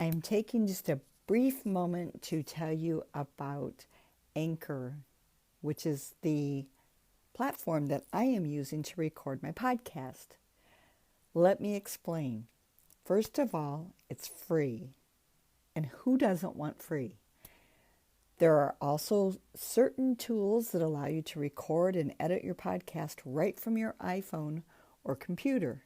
I'm taking just a brief moment to tell you about Anchor, which is the platform that I am using to record my podcast. Let me explain. First of all, it's free. And who doesn't want free? There are also certain tools that allow you to record and edit your podcast right from your iPhone or computer.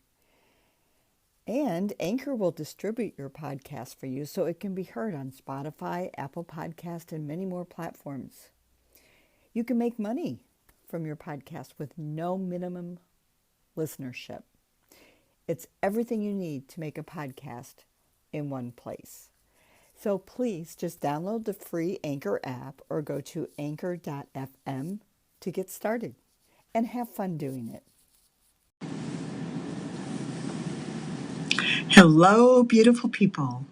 And Anchor will distribute your podcast for you so it can be heard on Spotify, Apple Podcast, and many more platforms. You can make money from your podcast with no minimum listenership. It's everything you need to make a podcast in one place. So please just download the free Anchor app or go to anchor.fm to get started and have fun doing it. Hello, beautiful people.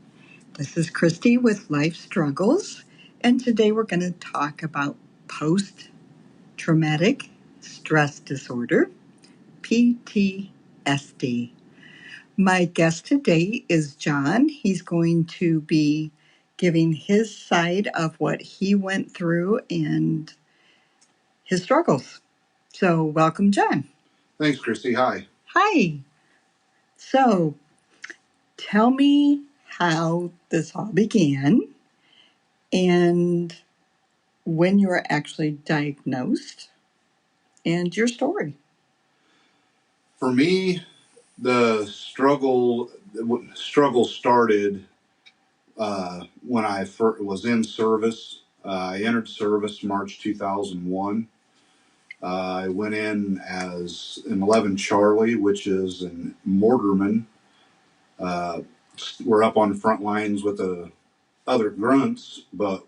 This is Christy with Life Struggles, and today we're going to talk about post-traumatic stress disorder, PTSD. My guest today is John. He's going to be giving his side of what he went through and his struggles. So, welcome, John. Thanks, Christy. Hi. Hi. So, tell me how this all began and when you were actually diagnosed and your story. For me, the struggle started when I was in service. I entered service March 2001. I went in as an 11 Charlie, which is a mortarman. We're up on the front lines with the other grunts, but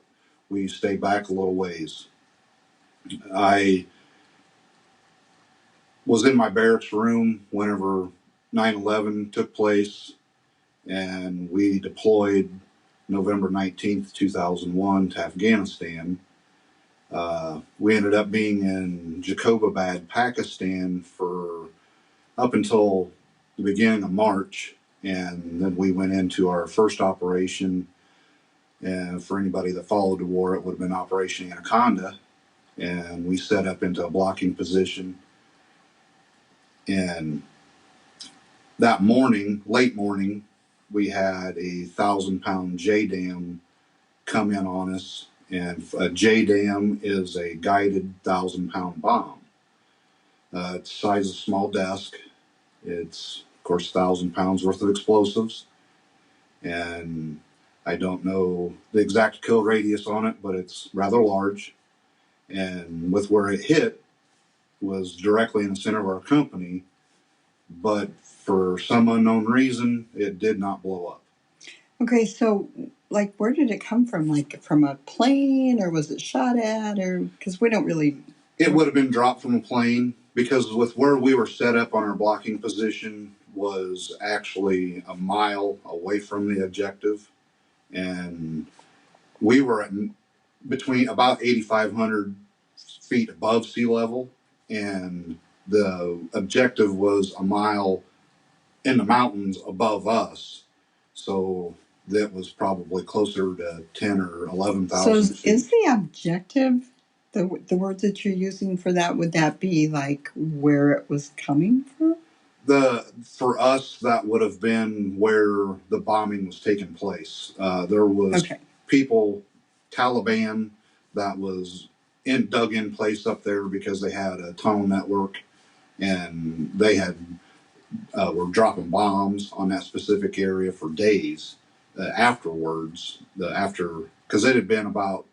we stay back a little ways. I was in my barracks room whenever 9/11 took place, and we deployed November 19th, 2001 to Afghanistan. We ended up being in Jacobabad, Pakistan for up until the beginning of March, and then we went into our first operation. And for anybody that followed the war, it would have been Operation Anaconda, and we set up into a blocking position. And that morning, late morning, we had a 1,000-pound JDAM come in on us. And a JDAM is a guided 1,000-pound bomb. It's the size of a small desk. It's, of course, 1,000 pounds worth of explosives. And I don't know the exact kill radius on it, but it's rather large. And with where it hit was directly in the center of our company. But for some unknown reason, it did not blow up. Okay, so like where did it come from? Like from a plane, or was it shot at, or because we don't really... It would have been dropped from a plane, because with where we were set up on our blocking position was actually a mile away from the objective. And we were at between about 8,500 feet above sea level, and the objective was a mile in the mountains above us. So that was probably closer to 10 or 11,000 So feet. is the objective, the word that you're using for that, would that be like where it was coming from? For us, that would have been where the bombing was taking place. There was people, Taliban, that was dug in place up there because they had a tunnel network, and they had were dropping bombs on that specific area for days afterwards. Because it had been about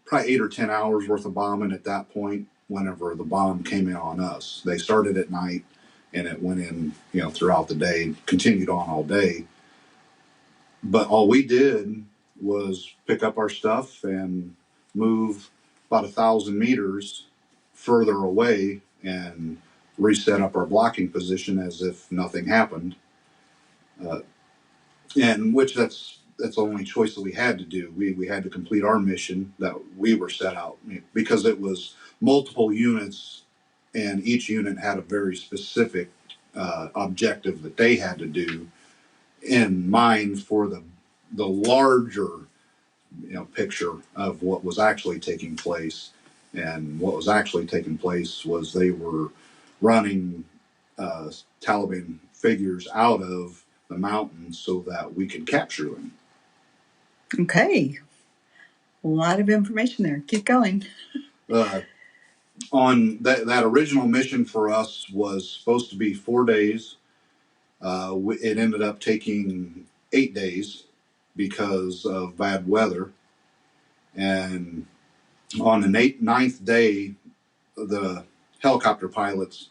probably 8 or 10 hours worth of bombing at that point. Whenever the bomb came in on us, they started at night, and it went in, throughout the day, continued on all day. But all we did was pick up our stuff and move about 1,000 meters further away and reset up our blocking position as if nothing happened. And which that's the only choice that we had to do. We had to complete our mission that we were set out, because it was multiple units, and each unit had a very specific objective that they had to do. in mind for the larger picture of what was actually taking place. And what was actually taking place was they were running Taliban figures out of the mountains so that we could capture them. Okay. A lot of information there. Keep going. On that original mission for us was supposed to be 4 days. It ended up taking 8 days because of bad weather. And on the ninth day, the helicopter pilots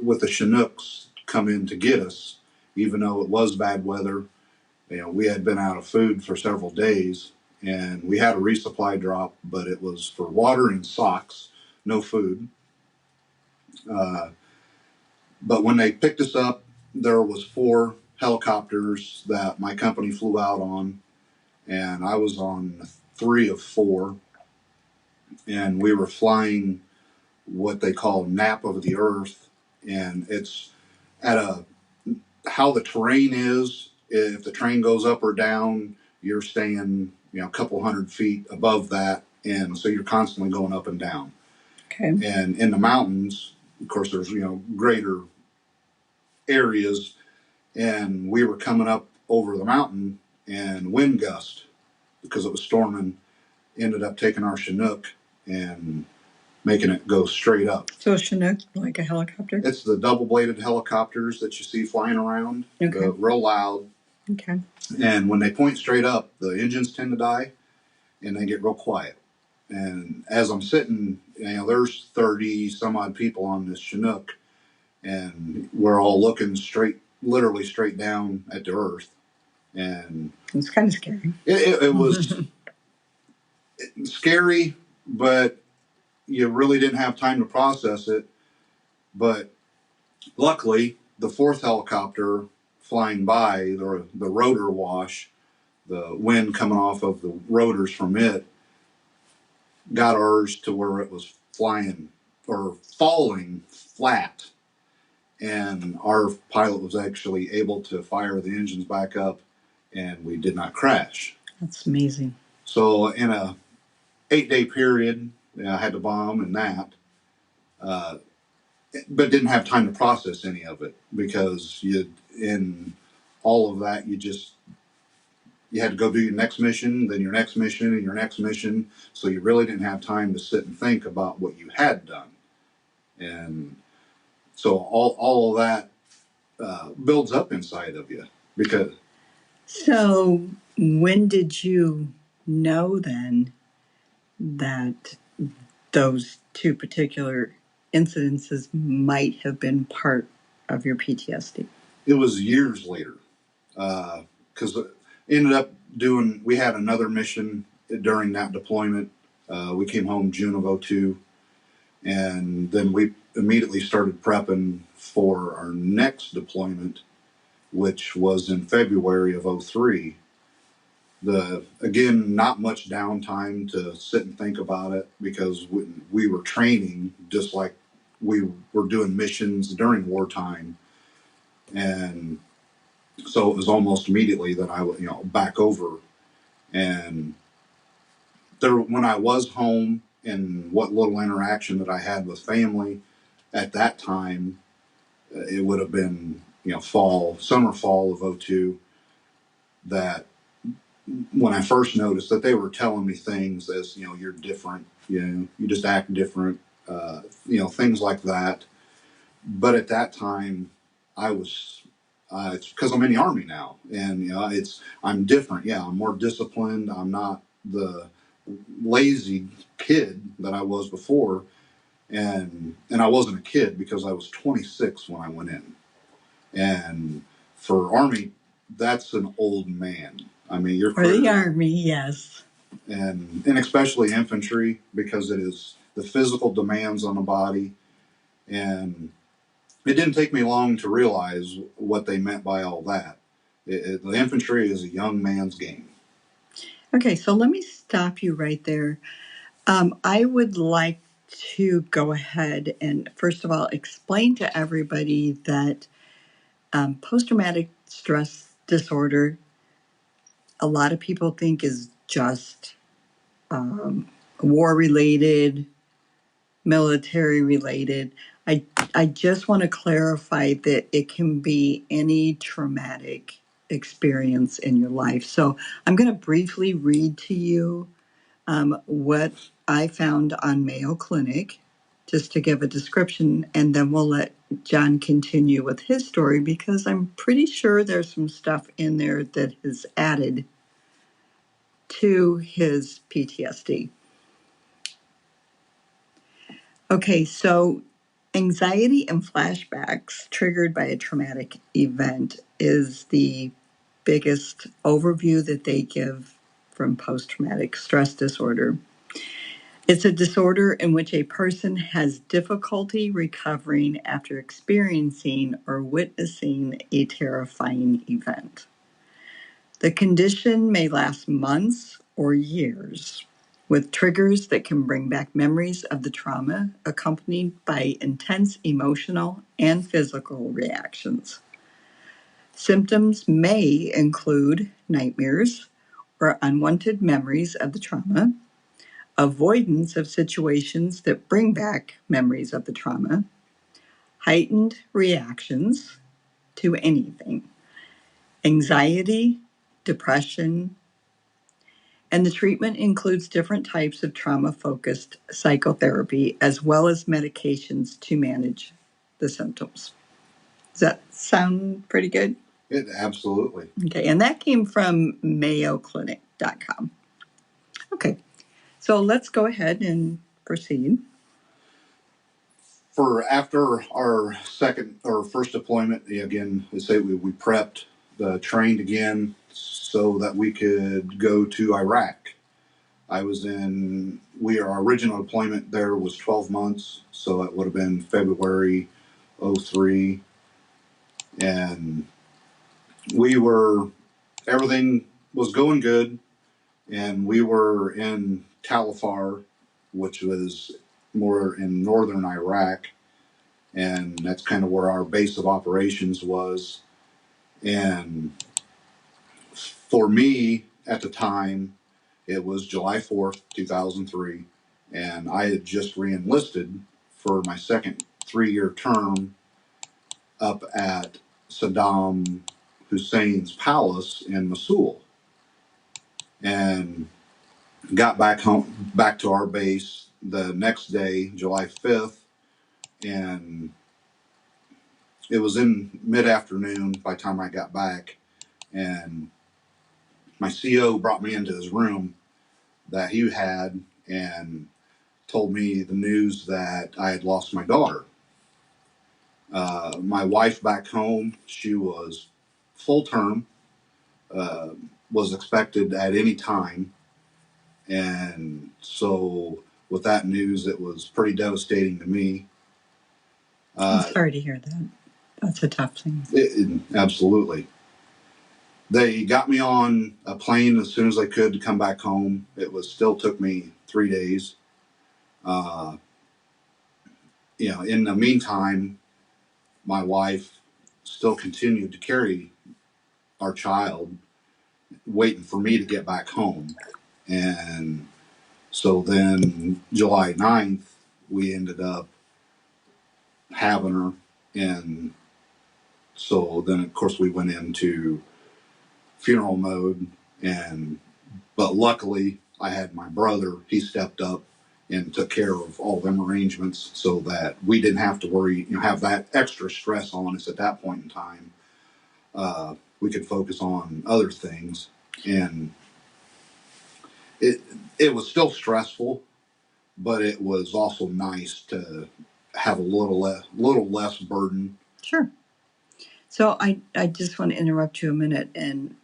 with the Chinooks come in to get us, even though it was bad weather. We had been out of food for several days, and we had a resupply drop, but it was for water and socks, no food. But when they picked us up, there was 4 helicopters that my company flew out on, and I was on 3 of 4, and we were flying what they call nap of the earth, and it's at how the terrain is. If the train goes up or down, you're staying a couple 100 feet above that, and so you're constantly going up and down. Okay. And in the mountains, of course, there's greater areas, and we were coming up over the mountain, and wind gust, because it was storming, ended up taking our Chinook and making it go straight up. So a Chinook, like a helicopter? It's the double-bladed helicopters that you see flying around. Okay. Real loud. Okay. And when they point straight up, the engines tend to die, and they get real quiet. And as I'm sitting, there's 30 some odd people on this Chinook, and we're all looking literally straight down at the earth. And it's kind of scary. It was scary, but you really didn't have time to process it. But luckily, the 4th helicopter flying by, the rotor wash, the wind coming off of the rotors from it, got ours to where it was flying or falling flat. And our pilot was actually able to fire the engines back up, and we did not crash. That's amazing. So in a 8-day period, I had to bomb and that, but didn't have time to process any of it, because in all of that, you had to go do your next mission, then your next mission, and your next mission. So you really didn't have time to sit and think about what you had done. And so all of that builds up inside of you. So when did you know then that those 2 particular incidences might have been part of your PTSD? It was years later, because we had another mission during that deployment. We came home June of 2002, and then we immediately started prepping for our next deployment, which was in February of 2003. Again, not much downtime to sit and think about it, because we were training just like we were doing missions during wartime. And so it was almost immediately that I would, back over. And when I was home, and what little interaction that I had with family at that time, it would have been, summer, fall of 2002, that when I first noticed that they were telling me things as, you're different, you just act different, things like that. But at that time, I was, it's because I'm in the Army now, and I'm different. Yeah, I'm more disciplined. I'm not the lazy kid that I was before, and I wasn't a kid because I was 26 when I went in, and for Army, that's an old man. I mean, you're for the Army, yes, and especially infantry, because it is the physical demands on the body. And it didn't take me long to realize what they meant by all that. The infantry is a young man's game. Okay, so let me stop you right there. I would like to go ahead and, first of all, explain to everybody that post-traumatic stress disorder, a lot of people think is just war related, military related. I just want to clarify that it can be any traumatic experience in your life. So I'm going to briefly read to you what I found on Mayo Clinic, just to give a description, and then we'll let John continue with his story because I'm pretty sure there's some stuff in there that is added to his PTSD. Okay, so anxiety and flashbacks triggered by a traumatic event is the biggest overview that they give from post traumatic stress disorder. It's a disorder in which a person has difficulty recovering after experiencing or witnessing a terrifying event. The condition may last months or years, with triggers that can bring back memories of the trauma, accompanied by intense emotional and physical reactions. Symptoms may include nightmares or unwanted memories of the trauma, avoidance of situations that bring back memories of the trauma, heightened reactions to anything, anxiety, depression, and the treatment includes different types of trauma-focused psychotherapy as well as medications to manage the symptoms. Does that sound pretty good? It absolutely. Okay, and that came from mayoclinic.com. Okay, so let's go ahead and proceed. For after our first deployment, again, they say we prepped, trained again so that we could go to Iraq. Our original deployment there was 12 months, so it would have been February 03. And everything was going good. And we were in Talafar, which was more in northern Iraq. And that's kind of where our base of operations was. And for me at the time, it was July 4th, 2003, and I had just re-enlisted for my second 3-year term up at Saddam Hussein's palace in Mosul, and got back to our base the next day, July 5th, and it was in mid-afternoon by the time I got back, and my CO brought me into his room that he had and told me the news that I had lost my daughter. My wife back home, she was full term, uh, was expected at any time. And so, with that news, it was pretty devastating to me. I'm sorry to hear that. That's a tough thing. Absolutely. They got me on a plane as soon as I could to come back home. Still took me 3 days. In the meantime, my wife still continued to carry our child, waiting for me to get back home. And so then July 9th, we ended up having her. And so then, of course, we went into funeral mode. But luckily, I had my brother. He stepped up and took care of all them arrangements so that we didn't have to worry, have that extra stress on us at that point in time. We could focus on other things. And it was still stressful, but it was also nice to have a little less burden. Sure. So I just want to interrupt you a minute and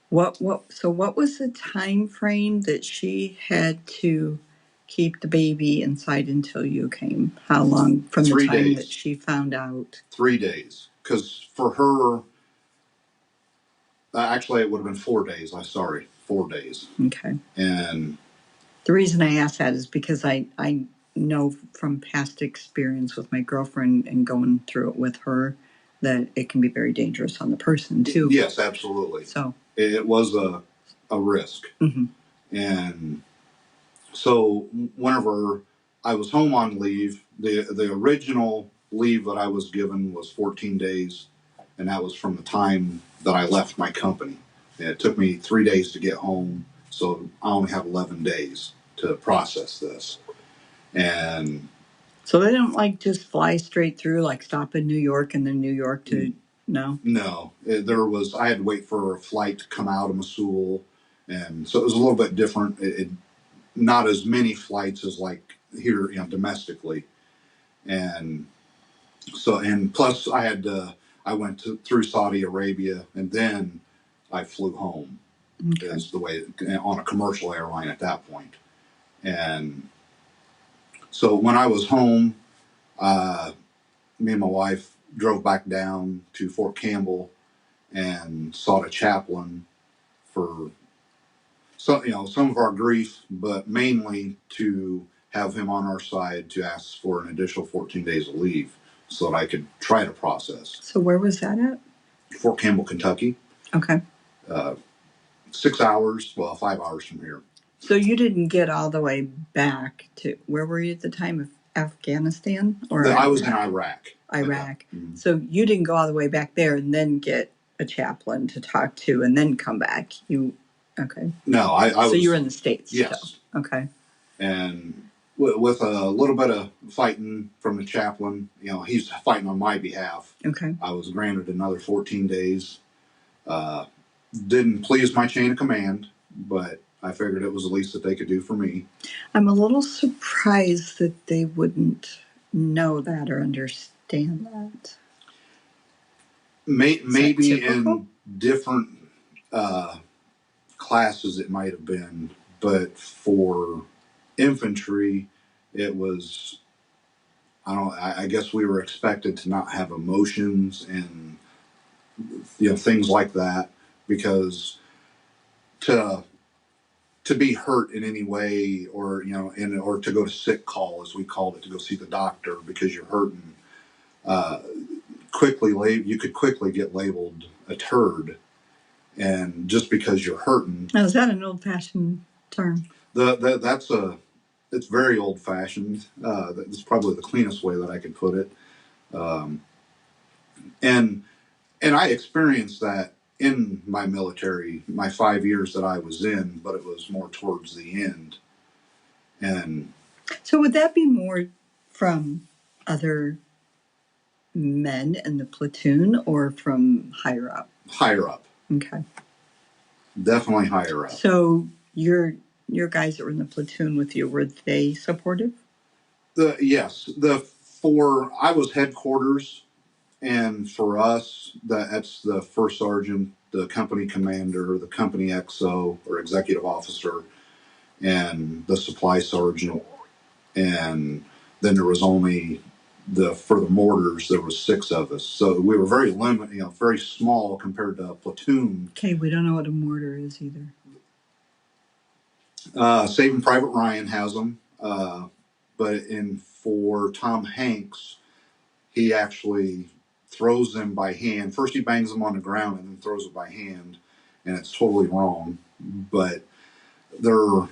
what was the time frame that she had to keep the baby inside until you came? How long from 3 the time days. that she found out? 3 days, because for her, actually it would have been 4 days. 4 days. Okay. And the reason I ask that is because I know from past experience with my girlfriend and going through it with her that it can be very dangerous on the person too. Yes, absolutely. So it was a risk. Mm-hmm. And so whenever I was home on leave, the original leave that I was given was 14 days, and that was from the time that I left my company. And it took me 3 days to get home, so I only have 11 days to process this. And so they don't like just fly straight through, like stop in New York and then New York to no. No, I had to wait for a flight to come out of Mosul, and so it was a little bit different. Not as many flights as like here, domestically, and so and plus I went through Saudi Arabia and then I flew home. Okay. Is the way on a commercial airline at that point. And so when I was home, me and my wife drove back down to Fort Campbell and sought a chaplain for some of our grief, but mainly to have him on our side to ask for an additional 14 days of leave so that I could try to process. So where was that at? Fort Campbell, Kentucky. Okay. 6 hours, 5 hours from here. So you didn't get all the way back to, where were you at the time of Afghanistan? Or I was in Iraq. Iraq. Mm-hmm. So you didn't go all the way back there and then get a chaplain to talk to and then come back. Okay. No, I so you were in the States. Yes. Still. Okay. And with a little bit of fighting from the chaplain, he's fighting on my behalf. Okay. I was granted another 14 days. Didn't please my chain of command, but I figured it was the least that they could do for me. I'm a little surprised that they wouldn't know that or understand that. Maybe in different classes it might have been, but for infantry, it was, I guess we were expected to not have emotions and things like that, because to be hurt in any way, or or to go to sick call, as we called it, to go see the doctor because you're hurting, you could quickly get labeled a turd, and just because you're hurting. Now, is that an old-fashioned term? It's very old-fashioned. That's probably the cleanest way that I could put it. And I experienced that in my military, my 5 years that I was in, but it was more towards the end. And so would that be more from other men in the platoon or from higher up? Higher up. Okay. Definitely higher up. So your guys that were in the platoon with you, were they supportive? Yes. I was headquarters, and for us, that's the first sergeant, the company commander, the company XO or executive officer, and the supply sergeant. And then there was only for the mortars, there was 6 of us. So we were very limited, very small compared to a platoon. Okay, we don't know what a mortar is either. Saving Private Ryan has them. But for Tom Hanks, he actually throws them by hand. First he bangs them on the ground and then throws it by hand, and it's totally wrong. But they're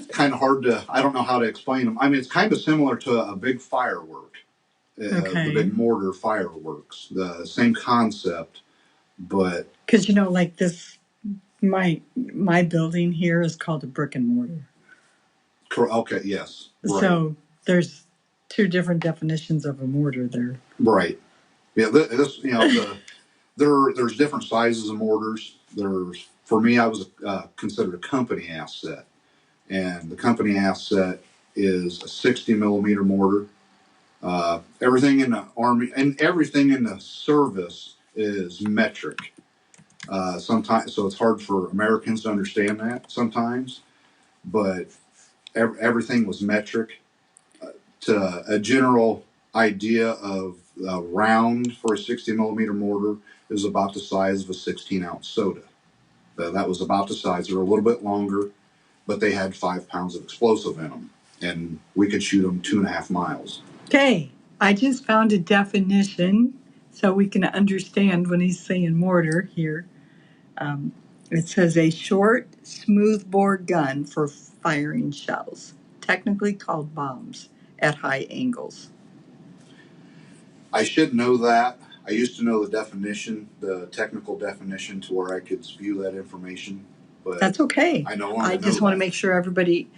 kind of hard to, I don't know how to explain them. I mean, it's kind of similar to a big firework, okay. The big mortar fireworks, the same concept, but. Because, like this, my building here is called a brick and mortar. Okay, yes. Right. So there's 2 different definitions of a mortar there. Right. Yeah, there's different sizes of mortars. For me, I was considered a company asset. And the company asset is a 60 millimeter mortar. Everything in the Army and everything in the service is metric. Sometimes, so it's hard for Americans to understand that sometimes, but everything was metric. To a general idea of a round for a 60 millimeter mortar is about the size of a 16-ounce soda. That was about the size. They were a little bit longer, but they had 5 pounds of explosive in them, and we could shoot them 2.5 miles. Okay, I just found a definition so we can understand when he's saying mortar here. Um, it says a short, smoothbore gun for firing shells, technically called bombs, at high angles. I should know that. I used to know the definition, the technical definition, to where I could view that information. But that's okay. I no longer I just want to make sure everybody,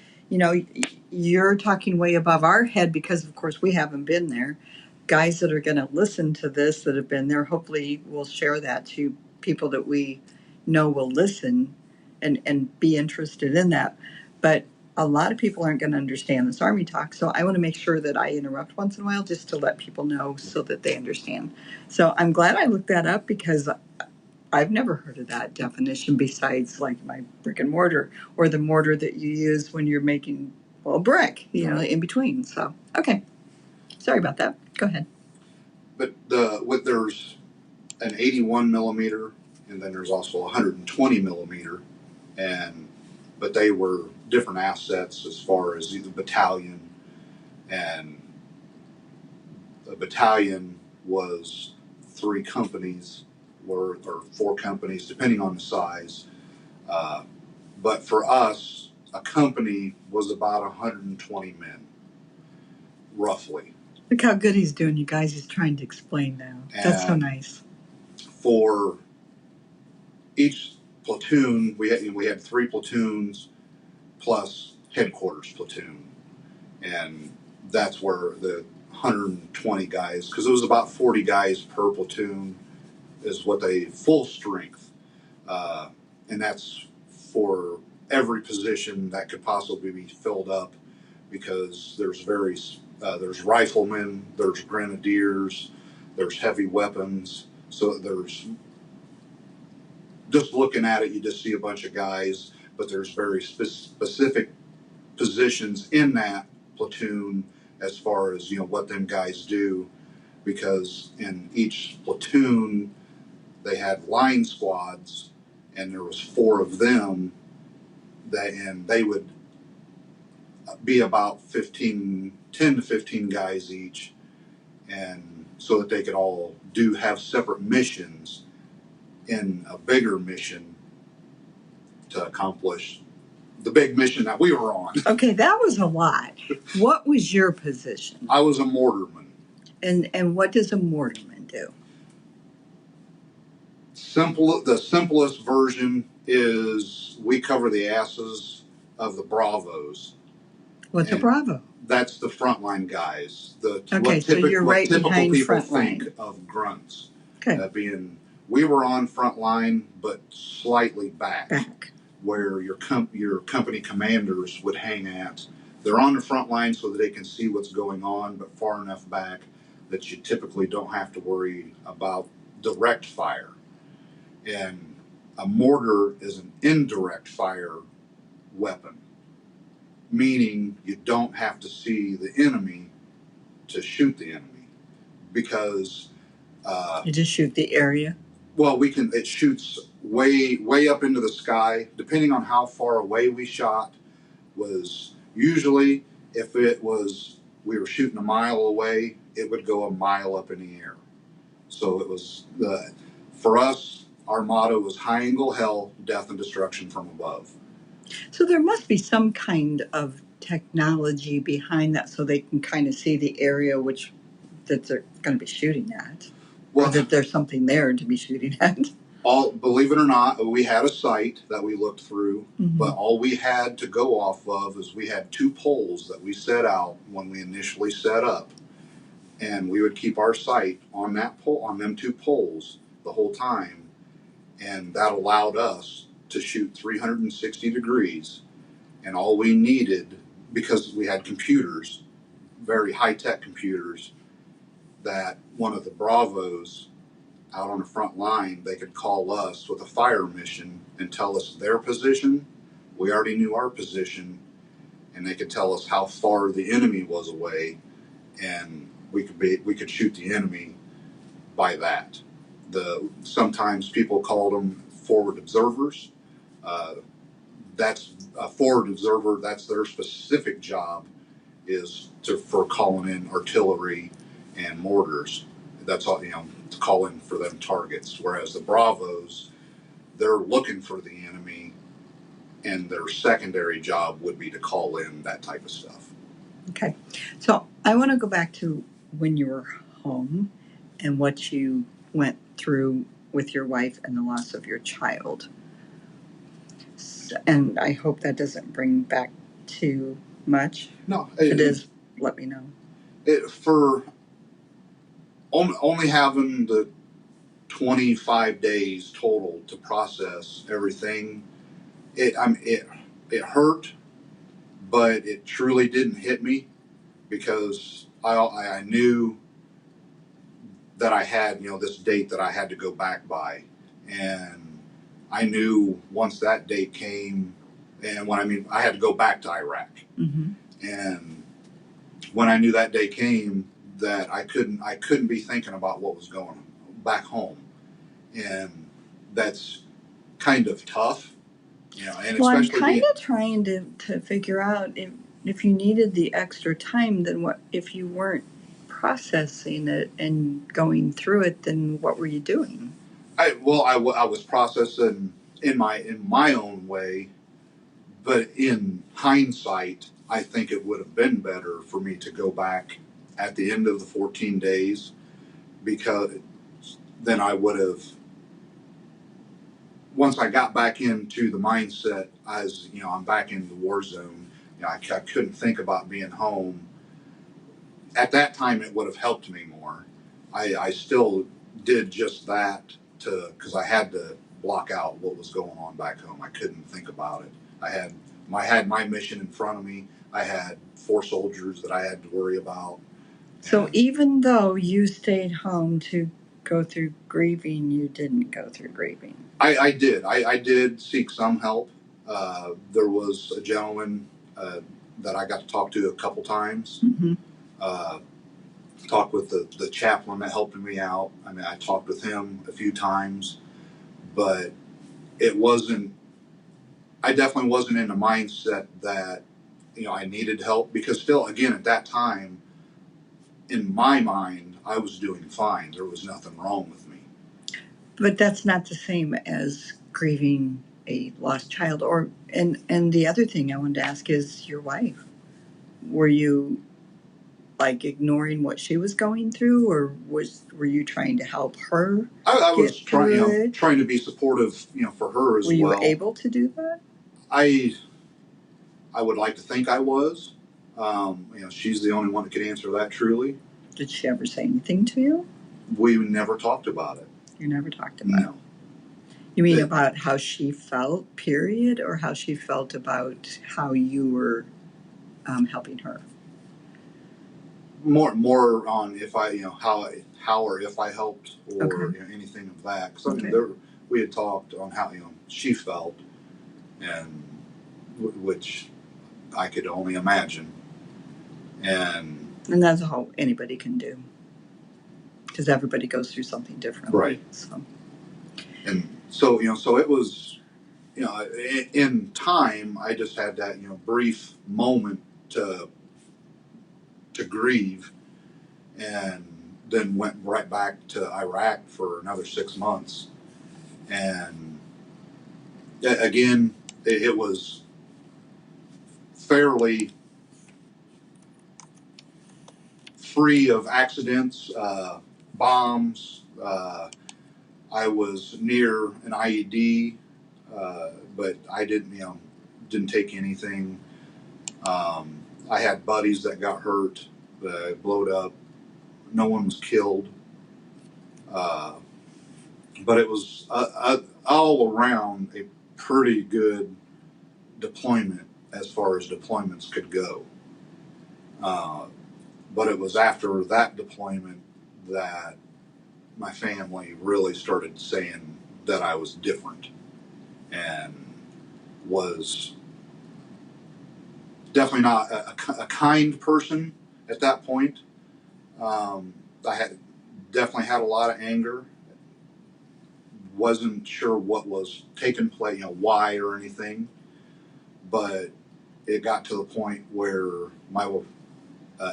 you're talking way above our head because, of course, we haven't been there. Guys that are going to listen to this that have been there, hopefully, we'll share that to people that we know will listen and be interested in that. But a lot of people aren't going to understand this Army talk. So I want to make sure that I interrupt once in a while just to let people know so that they understand. So I'm glad I looked that up because I've never heard of that definition besides like my brick and mortar or the mortar that you use when you're making, well, brick, in between. So, okay. Sorry about that. Go ahead. But there's an 81 millimeter, and then there's also 120 millimeter, but they were different assets as far as the battalion, and the battalion was 3 companies worth or 4 companies depending on the size. But for us, a company was about 120 men, roughly. Look how good he's doing, you guys. He's trying to explain now. That's so nice. For each platoon, we had 3 platoons plus headquarters platoon, and that's where the 120 guys, because it was about 40 guys per platoon, is what they full strength, and that's for every position that could possibly be filled up, because there's riflemen, there's grenadiers, there's heavy weapons, so there's, just looking at it, you just see a bunch of guys, but there's very specific positions in that platoon as far as what them guys do, because in each platoon they had line squads, and there was 4 of them, and they would be about 10 to 15 guys each, and so that they could all have separate missions in a bigger mission to accomplish the big mission that we were on. Okay, that was a lot. What was your position? I was a mortarman. And what does a mortarman do? The simplest version is we cover the asses of the Bravos. What's a Bravo? That's the frontline guys. So you're right behind people frontline. Think of grunts. Okay. We were on frontline, but slightly back. Where your company commanders would hang at. They're on the front line so that they can see what's going on, but far enough back that you typically don't have to worry about direct fire. And a mortar is an indirect fire weapon, meaning you don't have to see the enemy to shoot the enemy, because you just shoot the area. Well, it shoots way up into the sky. Depending on how far away we shot, was usually, if we were shooting a mile away, it would go a mile up in the air. So it was for us, our motto was high angle hell, death and destruction from above. So there must be some kind of technology behind that, so they can kind of see the area that they're going to be shooting at. Well, or that there's something there to be shooting at. Believe it or not, we had a sight that we looked through, but all we had to go off of is we had 2 poles that we set out when we initially set up, and we would keep our sight on them 2 poles the whole time, and that allowed us to shoot 360 degrees, and all we needed, because we had computers, very high-tech computers, that one of the Bravos out on the front line, they could call us with a fire mission and tell us their position. We already knew our position, and they could tell us how far the enemy was away, and we could shoot the enemy by that. Sometimes people called them forward observers. That's a forward observer. That's their specific job, is for calling in artillery and mortars. That's all, to call in for them targets. Whereas the Bravos, they're looking for the enemy, and their secondary job would be to call in that type of stuff. Okay. So I want to go back to when you were home and what you went through with your wife and the loss of your child. And I hope that doesn't bring back too much. No, if it is, let me know. For only having the 25 days total to process everything, it hurt, but it truly didn't hit me because I knew that I had this date that I had to go back by, and I knew once that date came, and when I had to go back to Iraq, Mm-hmm. and when I knew that day came, that I couldn't be thinking about what was going on back home, and that's kind of tough, and Well, I'm especially kind of trying to figure out if you needed the extra time, then what if you weren't processing it and going through it, then what were you doing? I was processing in my own way, but in hindsight, I think it would have been better for me to go back at the end of the 14 days, because then I would have, once I got back into the mindset as I'm back in the war zone. I couldn't think about being home. At that time, it would have helped me more. I still did just that because I had to block out what was going on back home. I couldn't think about it. I had my mission in front of me. I had 4 soldiers that I had to worry about. So even though you stayed home to go through grieving, you didn't go through grieving. I did. I did seek some help. There was a gentleman that I got to talk to a couple times. Mm-hmm. Talked with the chaplain that helped me out. I talked with him a few times, but it wasn't. I definitely wasn't in the mindset that I needed help, because still, again, at that time, in my mind, I was doing fine. There was nothing wrong with me. But that's not the same as grieving a lost child. And the other thing I wanted to ask is your wife. Were you like ignoring what she was going through, or were you trying to help her? I was trying to be supportive, for her as well. Were you able to do that? I would like to think I was. She's the only one that could answer that truly. Did she ever say anything to you? We never talked about it. You never talked about it? No. You mean about how she felt, period, or how she felt about how you were helping her? More on if I, how or if I helped, or Okay. Anything of that. Because Okay. we had talked on how she felt, and which I could only imagine. And that's all anybody can do, because everybody goes through something differently. Right. So so it was, in time, I just had that brief moment to grieve, and then went right back to Iraq for another 6 months. And again, it was fairly free of accidents, bombs. I was near an IED, but I didn't take anything. I had buddies that got hurt, blowed up. No one was killed, but it was all around a pretty good deployment as far as deployments could go. But it was after that deployment that my family really started saying that I was different, and was definitely not a kind person at that point. I had definitely had a lot of anger. Wasn't sure what was taking place, why or anything, but it got to the point where my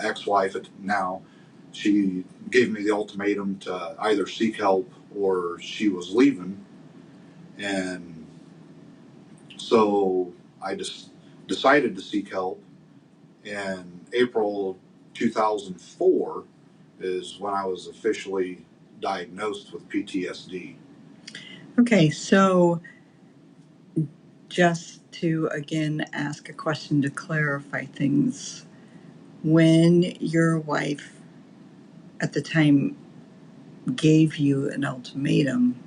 ex-wife now she gave me the ultimatum to either seek help or she was leaving. And so I just decided to seek help. And April 2004 is when I was officially diagnosed with PTSD. Okay, so just to again ask a question to clarify things, when your wife at the time gave you an ultimatum,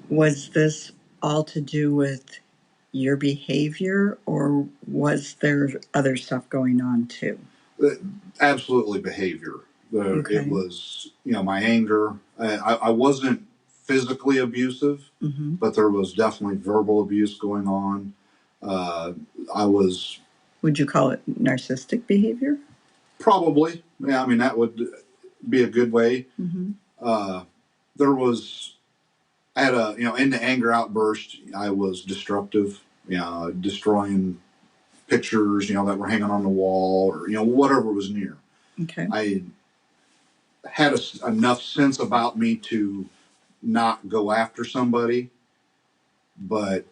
was this all to do with your behavior, or was there other stuff going on too? Absolutely behavior. Okay. It was, my anger. I wasn't physically abusive, but there was definitely verbal abuse going on. I was. Would you call it narcissistic behavior? Probably. Yeah, I mean, that would be a good way. There was, I had in the anger outburst, I was destructive, destroying pictures, that were hanging on the wall or, whatever was near. Okay. I had enough sense about me to not go after somebody, but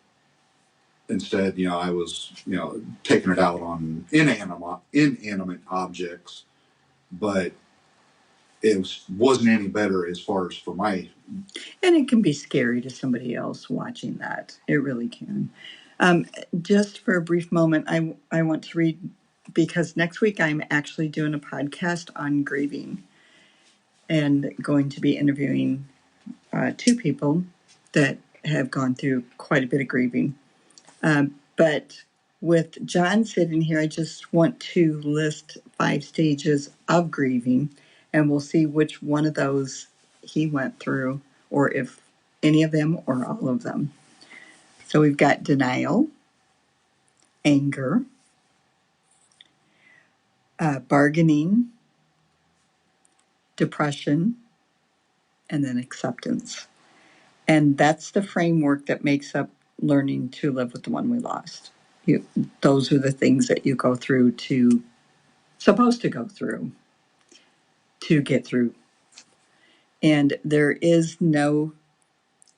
instead, I was, taking it out on inanimate objects, but wasn't any better as far as for my. And it can be scary to somebody else watching that. It really can. Just for a brief moment, I want to read, because next week I'm actually doing a podcast on grieving and going to be interviewing two people that have gone through quite a bit of grieving. But with John sitting here, I just want to list 5 stages of grieving, and we'll see which one of those he went through, or if any of them or all of them. So we've got denial, anger, bargaining, depression, and then acceptance. And that's the framework that makes up learning to live with the one we lost. Those are the things that you go through supposed to go through to get through. And there is no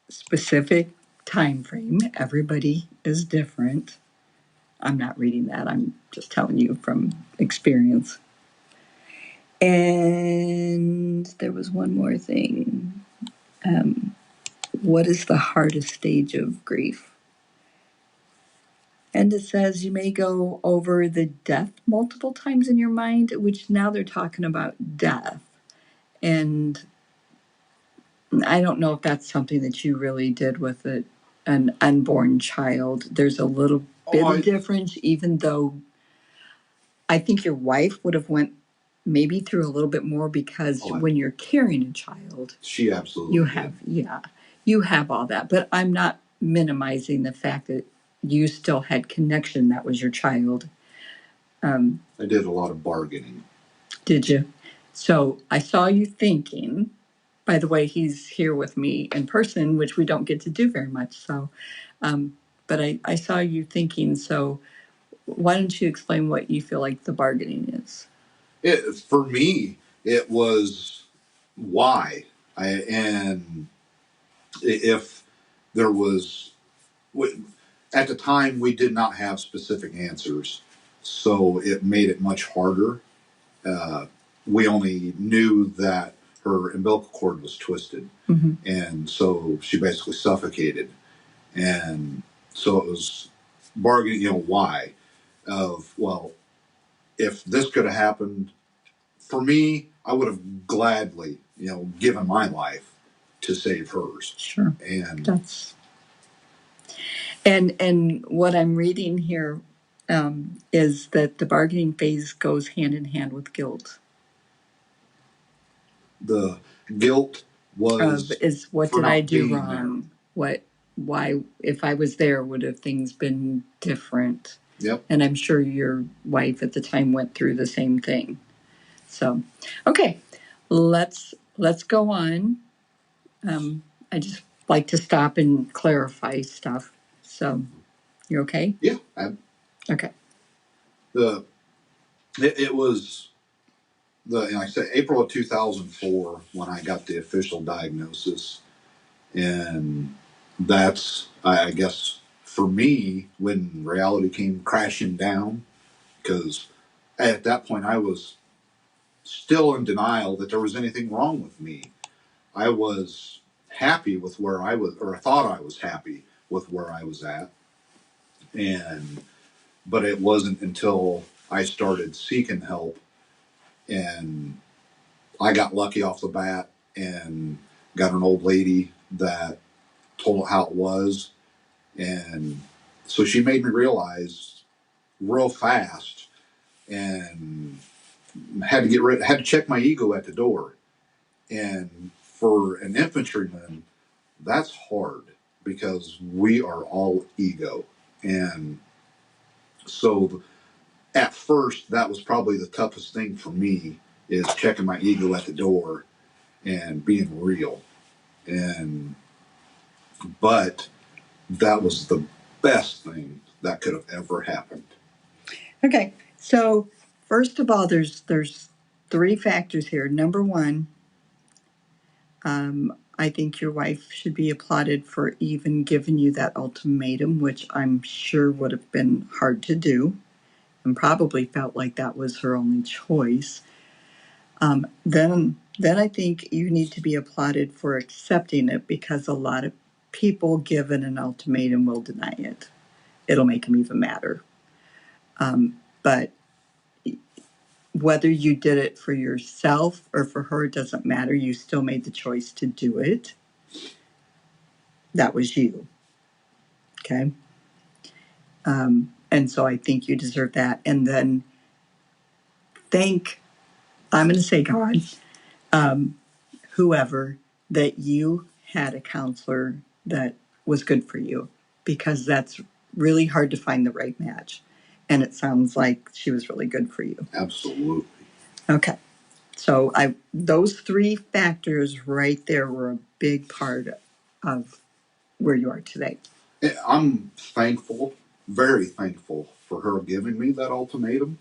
specific time frame. Everybody is different. I'm not reading that. I'm just telling you from experience. And there was one more thing. What is the hardest stage of grief? And it says you may go over the death multiple times in your mind, which now they're talking about death. And I don't know if that's something that you really did with an unborn child. There's a little bit of difference, even though I think your wife would have went maybe through a little bit more, because when you're carrying a child, she absolutely you have all that. But I'm not minimizing the fact that you still had connection. That was your child. I did a lot of bargaining. Did you? So I saw you thinking. By the way, he's here with me in person, which we don't get to do very much. So, but I saw you thinking. So why don't you explain what you feel like the bargaining is? For me, it was why. And if there was, at the time, we did not have specific answers. So it made it much harder. We only knew that her umbilical cord was twisted. And so she basically suffocated. And so it was bargaining, why? Well, if this could have happened for me, I would have gladly, given my life to save hers. Sure. And and what I'm reading here is that the bargaining phase goes hand in hand with guilt. The guilt was is what did I do wrong? Why, if I was there, would have things been different? Yep. And I'm sure your wife at the time went through the same thing. So, okay, let's go on. I just like to stop and clarify stuff. So, you okay? Yeah. Okay. It was like I said, April of 2004 when I got the official diagnosis, and that's I guess for me when reality came crashing down, because at that point I was still in denial that there was anything wrong with me. I was happy with where I was, or I thought I was happy with where I was at, and but it wasn't until I started seeking help and I got lucky off the bat and got an old lady that told how it was. And so she made me realize real fast and had to check my ego at the door. And for an infantryman, that's hard because we are all ego. And so at first, that was probably the toughest thing for me is checking my ego at the door and being real. And but that was the best thing that could have ever happened. Okay, so first of all, there's three factors here. Number one, I think your wife should be applauded for even giving you that ultimatum, which I'm sure would have been hard to do and probably felt like that was her only choice. Then I think you need to be applauded for accepting it because a lot of people given an ultimatum will deny it. It'll make them even madder. But whether you did it for yourself or for her, it doesn't matter. You still made the choice to do it. That was you. Okay. And so I think you deserve that. And then I'm going to say God, whoever, that you had a counselor that was good for you because that's really hard to find the right match. And it sounds like she was really good for you. Absolutely. Okay. So those three factors right there were a big part of where you are today. I'm thankful, very thankful for her giving me that ultimatum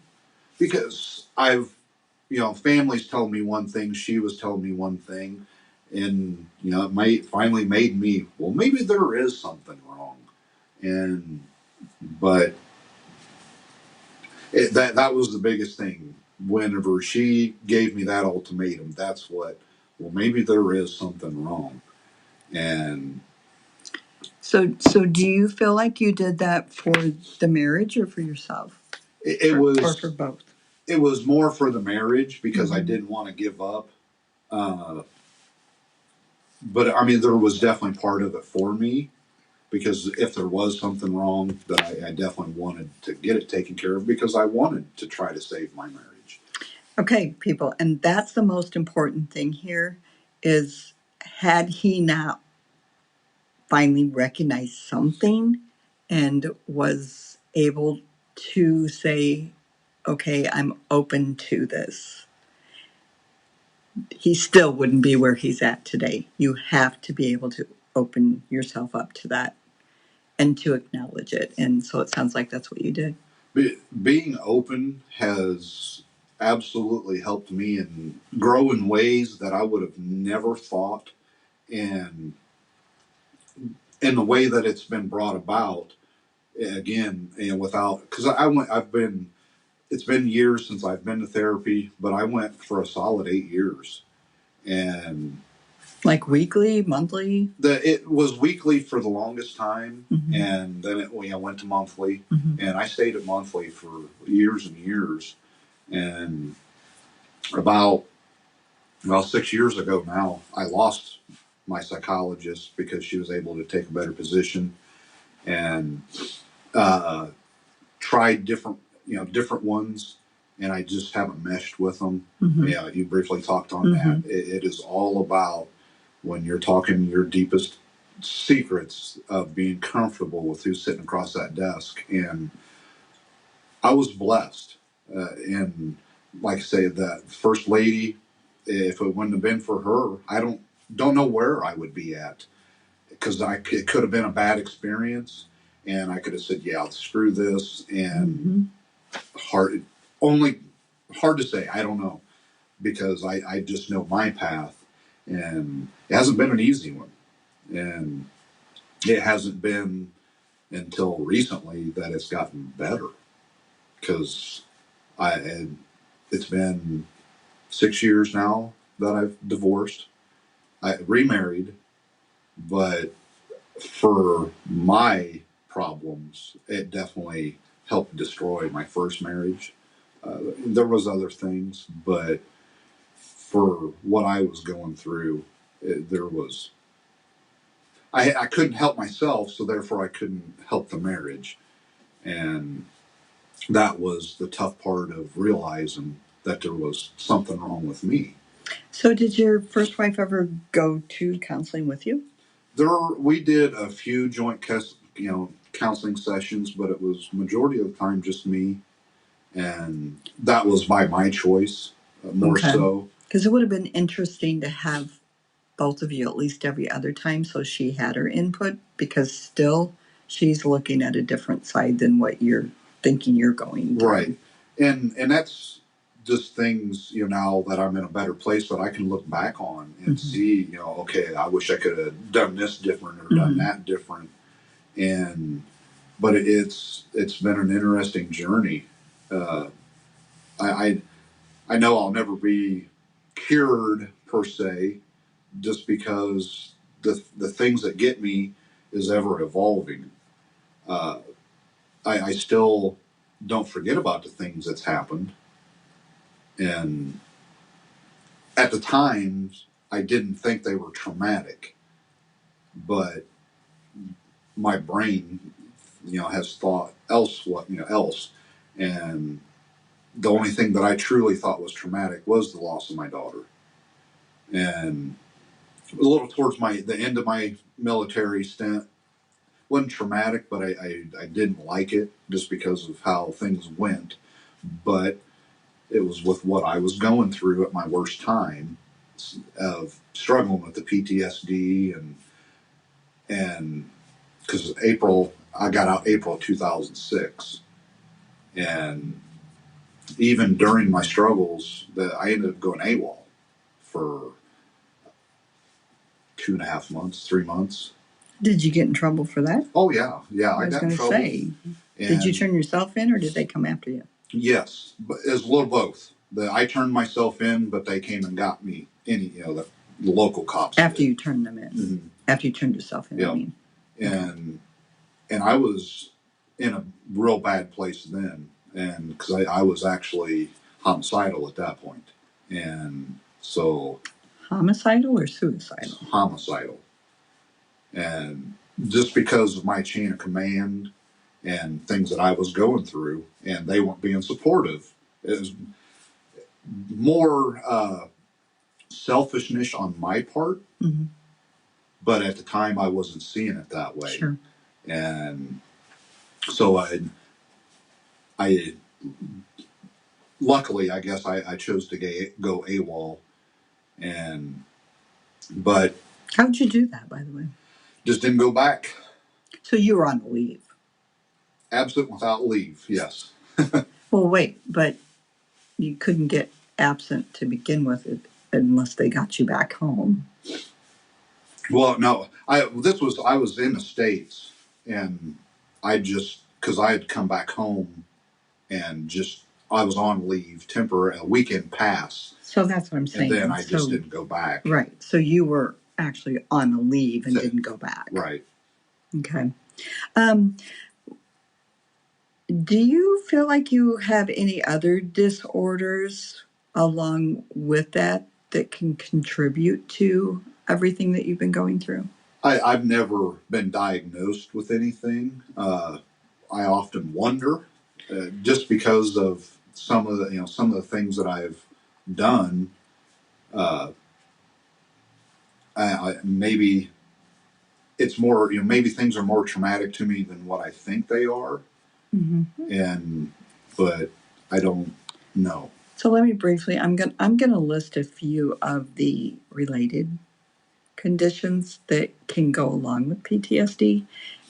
because families telling me one thing, she was telling me one thing, and it finally made me, well, maybe there is something wrong, but that was the biggest thing. Whenever she gave me that ultimatum, that's what, well, maybe there is something wrong, and So do you feel like you did that for the marriage or for yourself? it was, or for both. It was more for the marriage because I didn't want to give up. But I mean, there was definitely part of it for me because if there was something wrong, that I definitely wanted to get it taken care of because I wanted to try to save my marriage. Okay, people, and that's the most important thing here is had he not finally recognized something and was able to say, okay, I'm open to this, he still wouldn't be where he's at today. You have to be able to open yourself up to that and to acknowledge it. And so it sounds like that's what you did. Being open has absolutely helped me and grow in ways that I would have never thought, and in the way that it's been brought about again, without, because it's been years since I've been to therapy, but I went for a solid 8 years. And like weekly, monthly? It was weekly for the longest time, and then it went to monthly, and I stayed at monthly for years and years. And about 6 years ago now, I lost my psychologist because she was able to take a better position and uh, tried different ones, and I just haven't meshed with them. Yeah, you briefly talked on that. It is all about when you're talking your deepest secrets of being comfortable with who's sitting across that desk. And I was blessed. And like I say, that first lady, if it wouldn't have been for her, I don't know where I would be at because it could have been a bad experience. And I could have said, yeah, screw this. And hard to say. I don't know. because I just know my path, and it hasn't been an easy one, and it hasn't been until recently that it's gotten better, because it's been 6 years now that I've divorced. I remarried, but for my problems, it definitely helped destroy my first marriage. There was other things, but for what I was going through, there was I couldn't help myself, so therefore I couldn't help the marriage, and that was the tough part of realizing that there was something wrong with me. So, did your first wife ever go to counseling with you? We did a few joint counseling sessions, but it was majority of the time just me, and that was by my choice, more Okay. so. Because it would have been interesting to have both of you at least every other time, so she had her input, because still she's looking at a different side than what you're thinking you're going through. Right, and that's just things, now that I'm in a better place that I can look back on and see, okay, I wish I could have done this different or done that different, and but it's been an interesting journey. Uh, I I know I'll never be cured per se, just because the things that get me is ever evolving. Uh, I still don't forget about the things that's happened, and at the times I didn't think they were traumatic, but my brain, has thought else, and the only thing that I truly thought was traumatic was the loss of my daughter, and a little towards the end of my military stint wasn't traumatic, but I didn't like it just because of how things went. But it was with what I was going through at my worst time of struggling with the PTSD, and because I got out April 2006, and even during my struggles, that I ended up going AWOL for 2.5 months, 3 months. Did you get in trouble for that? Oh yeah, I was got in going to trouble. say, did you turn yourself in, or did they come after you? Yes, but it's a little both. I turned myself in, but they came and got me. The local cops After did. you turned them in, after you turned yourself in. Yeah. I mean, And I was in a real bad place then, and because I was actually homicidal at that point, and so homicidal or suicidal? Homicidal, and just because of my chain of command and things that I was going through, and they weren't being supportive. It was more selfishness on my part, but at the time I wasn't seeing it that way. Sure. And so I luckily, I guess I chose to go AWOL, but how'd you do that, by the way? Just didn't go back. So you were on leave. Absent without leave, yes. Well, wait, but you couldn't get absent to begin with unless they got you back home. Well, no, I was in the States, and because I had come back home, and I was on leave, temporary, a weekend pass. So that's what I'm saying. And then I just didn't go back. Right. So you were actually on a leave and didn't go back. Right. Okay. Do you feel like you have any other disorders along with that can contribute to everything that you've been going through? I've never been diagnosed with anything. I often wonder, just because of some of the things that I've done. Maybe it's more, maybe things are more traumatic to me than what I think they are. But I don't know. So let me briefly, I'm gonna list a few of the related conditions that can go along with PTSD,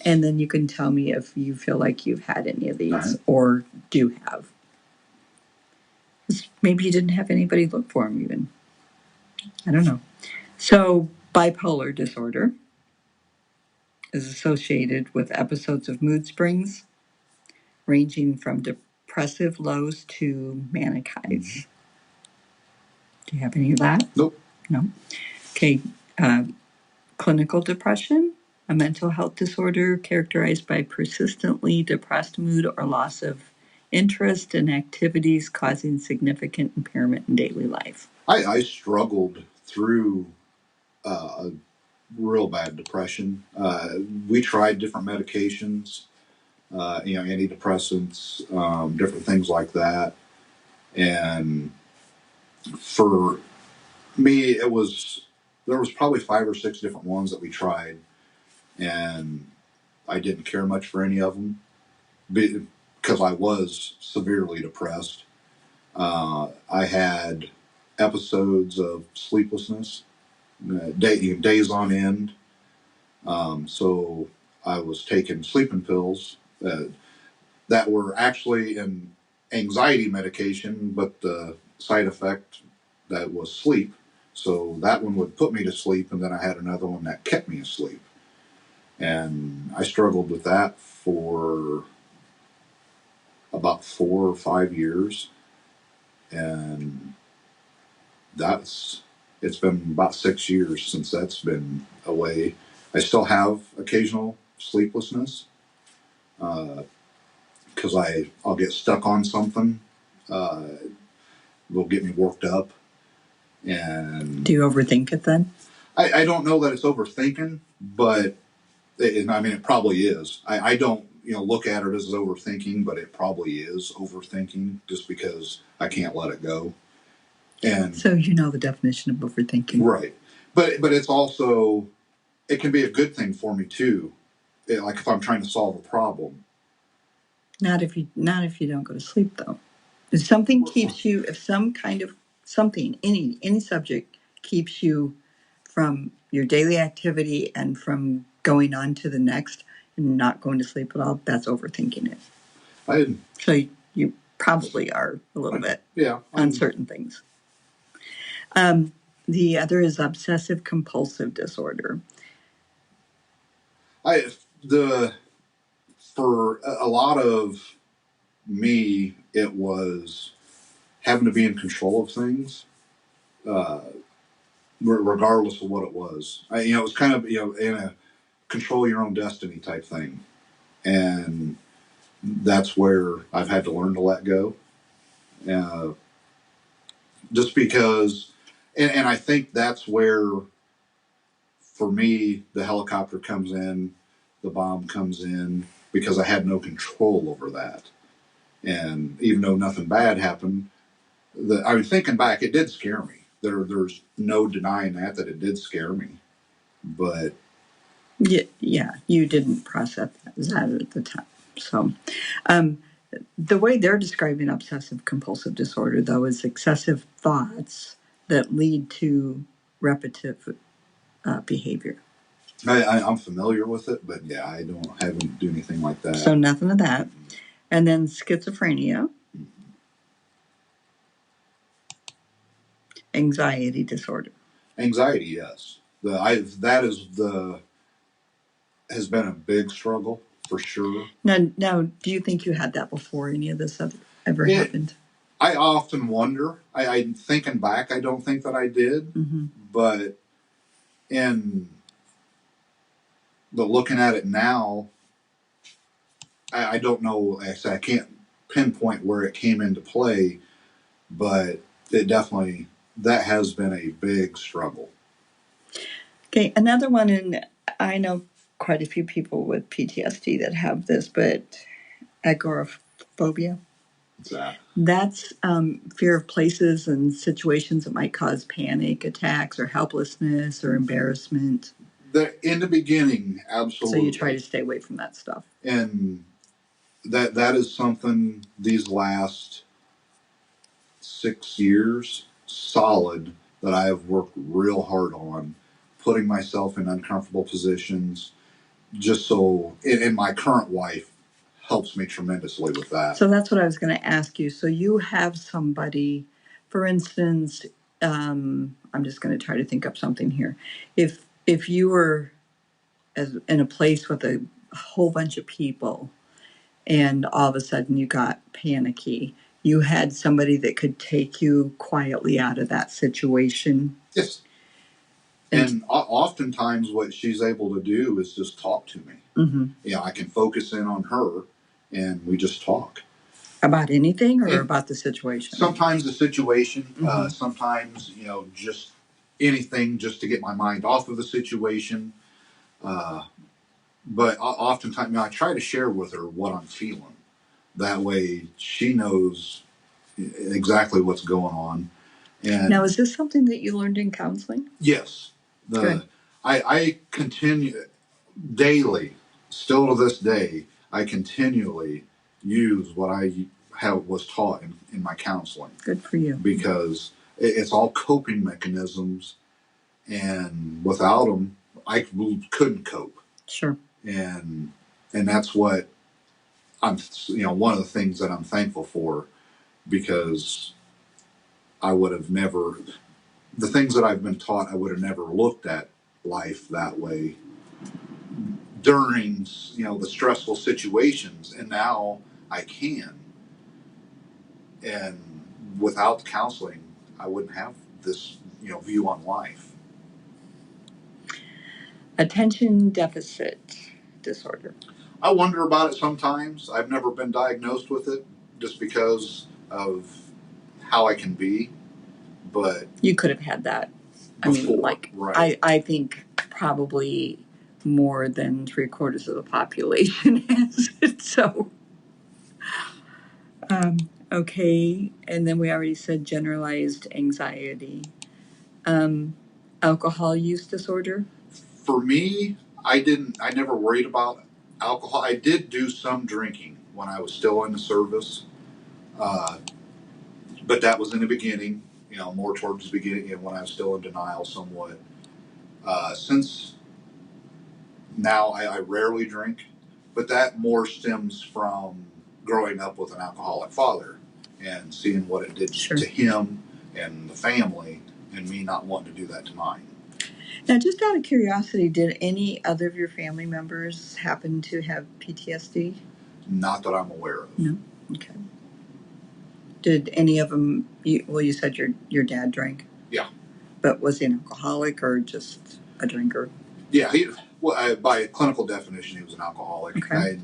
and then you can tell me if you feel like you've had any of these or do have. Maybe he didn't have anybody look for him even. I don't know. So bipolar disorder is associated with episodes of mood springs ranging from depressive lows to manic highs. Do you have any of that? Nope. No. Okay. Clinical depression, a mental health disorder characterized by persistently depressed mood or loss of interest in activities causing significant impairment in daily life. I struggled through a real bad depression. We tried different medications, antidepressants, different things like that. And for me, there was probably 5 or 6 different ones that we tried, and I didn't care much for any of them because I was severely depressed. I had episodes of sleeplessness, days on end. So I was taking sleeping pills that were actually an anxiety medication, but the side effect that was sleep. So that one would put me to sleep, and then I had another one that kept me asleep. And I struggled with that for about 4 or 5 years. And it's been about 6 years since that's been away. I still have occasional sleeplessness because I'll get stuck on something. Uh, will get me worked up. And do you overthink it then? I don't know that it's overthinking, but it probably is. I don't look at it as overthinking, but it probably is overthinking just because I can't let it go. And so you know the definition of overthinking, right? But it's also, it can be a good thing for me too. Like if I'm trying to solve a problem. Not if you don't go to sleep though. If something keeps you, if some kind of something, any subject keeps you from your daily activity and from going on to the next and not going to sleep at all, that's overthinking it. So you probably are a little bit on certain things. The other is obsessive compulsive disorder. For a lot of me, it was having to be in control of things, regardless of what it was. It was kind of in a control your own destiny type thing, and that's where I've had to learn to let go. Uh, just because, and I think that's where, for me, the helicopter comes in, the bomb comes in, because I had no control over that. And even though nothing bad happened, thinking back, it did scare me. There's no denying that it did scare me. But yeah, you didn't process that at the time. So, the way they're describing obsessive compulsive disorder, though, is excessive thoughts that lead to repetitive behavior. I'm familiar with it, but yeah, haven't do anything like that. So nothing of that. And then schizophrenia, anxiety disorder. Anxiety, yes. Has been a big struggle for sure. Now, do you think you had that before any of this ever happened? I often wonder. I thinking back, I don't think that I did, but looking at it now, I don't know. I can't pinpoint where it came into play, but it definitely, that has been a big struggle. Okay, another one, and I know quite a few people with PTSD that have this, but agoraphobia. What's that? That's fear of places and situations that might cause panic attacks or helplessness or embarrassment. In the beginning, absolutely. So you try to stay away from that stuff. And that is something these last 6 years solid that I have worked real hard on, putting myself in uncomfortable positions, just so, and my current wife helps me tremendously with that. So that's what I was going to ask you. So you have somebody, for instance, I'm just going to try to think up something here. If you were in a place with a whole bunch of people, and all of a sudden you got panicky, you had somebody that could take you quietly out of that situation. Yes. And oftentimes what she's able to do is just talk to me. Mm-hmm. You know, I can focus in on her and we just talk. About anything or about the situation? Sometimes the situation, mm-hmm. Sometimes, you know, just anything just to get my mind off of the situation. But oftentimes, you know, I try to share with her what I'm feeling. That way she knows exactly what's going on. And now, is this something that you learned in counseling? Yes. I continue daily, still to this day, I continually use what I was taught in my counseling. Good for you. Because it's all coping mechanisms, and without them, I couldn't cope. Sure. And that's what I'm, you know, one of the things that I'm thankful for, because I would have never, the things that I've been taught, I would have never looked at life that way during, you know, the stressful situations, and now I can. And without counseling, I wouldn't have this, you know, view on life. Attention deficit disorder. I wonder about it sometimes. I've never been diagnosed with it just because of how I can be, but you could have had that. Before, I mean, like, right. I think probably more than 3/4 of the population has it. So, okay. And then we already said generalized anxiety. Alcohol use disorder. For me, I never worried about alcohol. I did do some drinking when I was still in the service, but that was in the beginning, you know, more towards the beginning, you know, when I was still in denial somewhat. Since now, I rarely drink, but that more stems from growing up with an alcoholic father and seeing what it did Sure. to him and the family, and me not wanting to do that to mine. Now, just out of curiosity, did any other of your family members happen to have PTSD? Not that I'm aware of. No. Okay. Did any of them? You said your dad drank. Yeah. But was he an alcoholic or just a drinker? Yeah, by clinical definition, he was an alcoholic. Okay.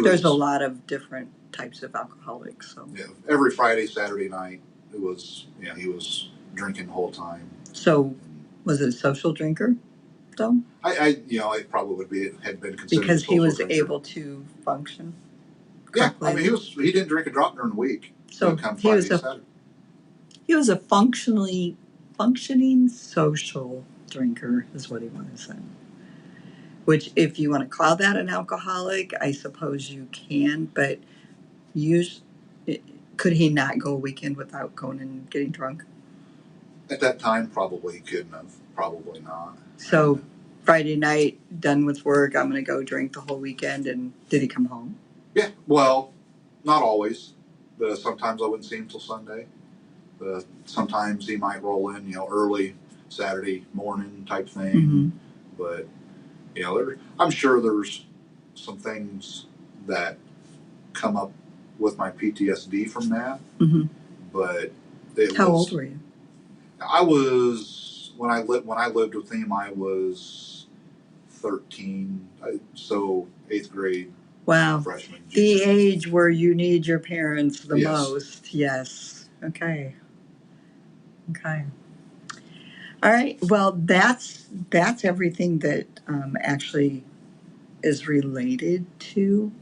There's a lot of different types of alcoholics. So yeah, every Friday, Saturday night, it was, you know, he was drinking the whole time. So, was it a social drinker, though? You know, it probably had been considered because a social he was drinker. able to function. Yeah, I mean, he didn't drink a drop during the week. So he was a functioning social drinker, is what he was saying. Which, if you want to call that an alcoholic, I suppose you can. But could he not go a weekend without going and getting drunk? At that time, probably he couldn't have. Probably not. So Friday night, done with work, I'm going to go drink the whole weekend. And did he come home? Yeah, well, not always. But sometimes I wouldn't see him till Sunday. Sometimes he might roll in, you know, early Saturday morning type thing. Mm-hmm. But, you know, I'm sure there's some things that come up with my PTSD from that. Mm-hmm. But how old were you? I was when I lived with him. I was 13, so 8th grade. Wow. Freshman. The age where you need your parents the yes. most. Yes. Okay. Okay. All right. Well, that's everything that actually is related to.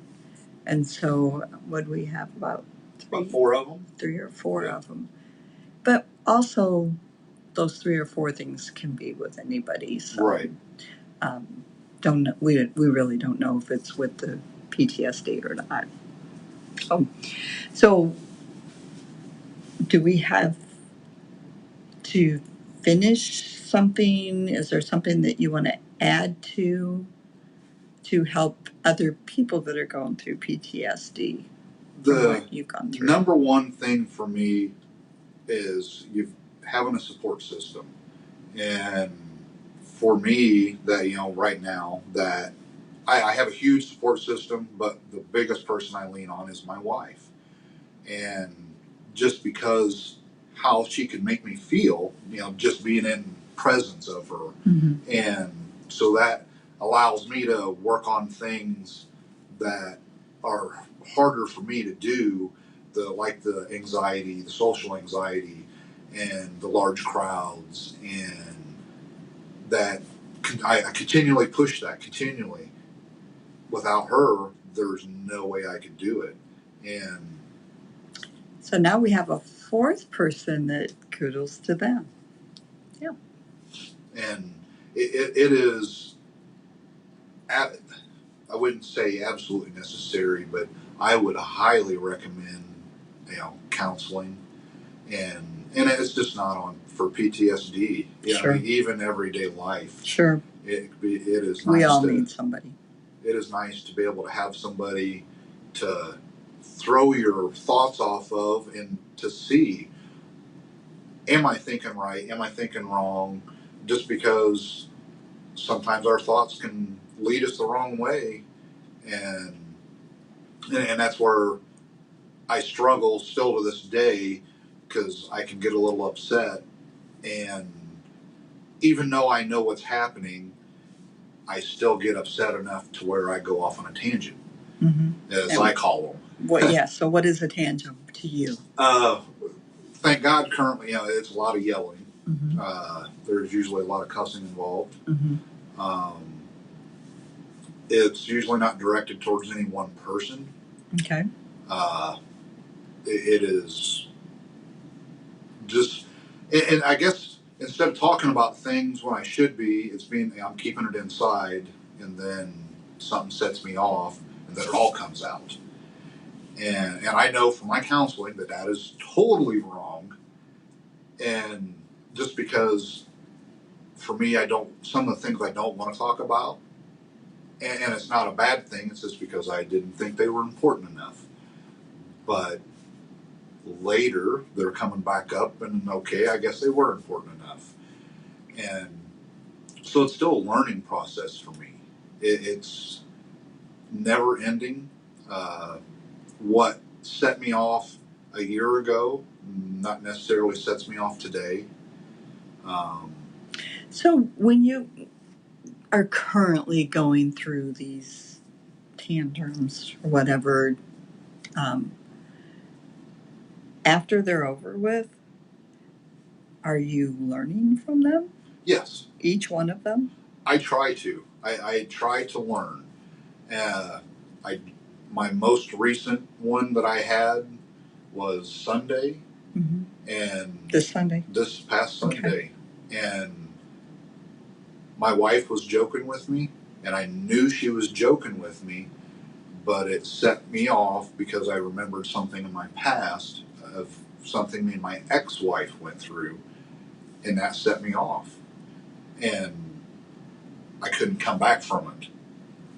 And so, what do we have about about 4 of them? 3 or 4 of them. But also, those 3 or 4 things can be with anybody. So, right. We really don't know if it's with the PTSD or not. So do we have to finish something? Is there something that you want to add to to help other people that are going through PTSD from The what you've gone through? number one thing for me is having a support system. And for me, that, right now, that I have a huge support system, but the biggest person I lean on is my wife. And just because how she can make me feel, just being in presence of her. Mm-hmm. And so that allows me to work on things that are harder for me to do, like the anxiety, the social anxiety, and the large crowds, and that I continually push that continually. Without her, there's no way I could do it. And so now we have a fourth person that kudos to them. Yeah. And it is, I wouldn't say absolutely necessary, but I would highly recommend, counseling. And it's just not on for PTSD. Sure. I mean, even everyday life. Sure. It is nice. We all need somebody. It is nice to be able to have somebody to throw your thoughts off of and to see, am I thinking right? Am I thinking wrong? Just because sometimes our thoughts can lead us the wrong way, and that's where I struggle still to this day, because I can get a little upset, and even though I know what's happening, I still get upset enough to where I go off on a tangent, as I call them. Yeah. So what is a tangent to you? Thank God, currently, it's a lot of yelling. There's usually a lot of cussing involved. It's usually not directed towards any one person. Okay. It is just, and I guess instead of talking about things when I should be, I'm keeping it inside, and then something sets me off, and then it all comes out. And I know from my counseling that is totally wrong. And just because, for me, some of the things I don't want to talk about, and it's not a bad thing, it's just because I didn't think they were important enough. But later, they're coming back up, and okay, I guess they were important enough. And so it's still a learning process for me. It's never ending. What set me off a year ago not necessarily sets me off today. So when you are currently going through these tantrums or whatever, after they're over with, are you learning from them? Yes. Each one of them? I try to. I try to learn. My most recent one that I had was Sunday. And this Sunday? This past Sunday. Okay. And my wife was joking with me, and I knew she was joking with me, but it set me off because I remembered something in my past of something me and my ex-wife went through, and that set me off. And I couldn't come back from it.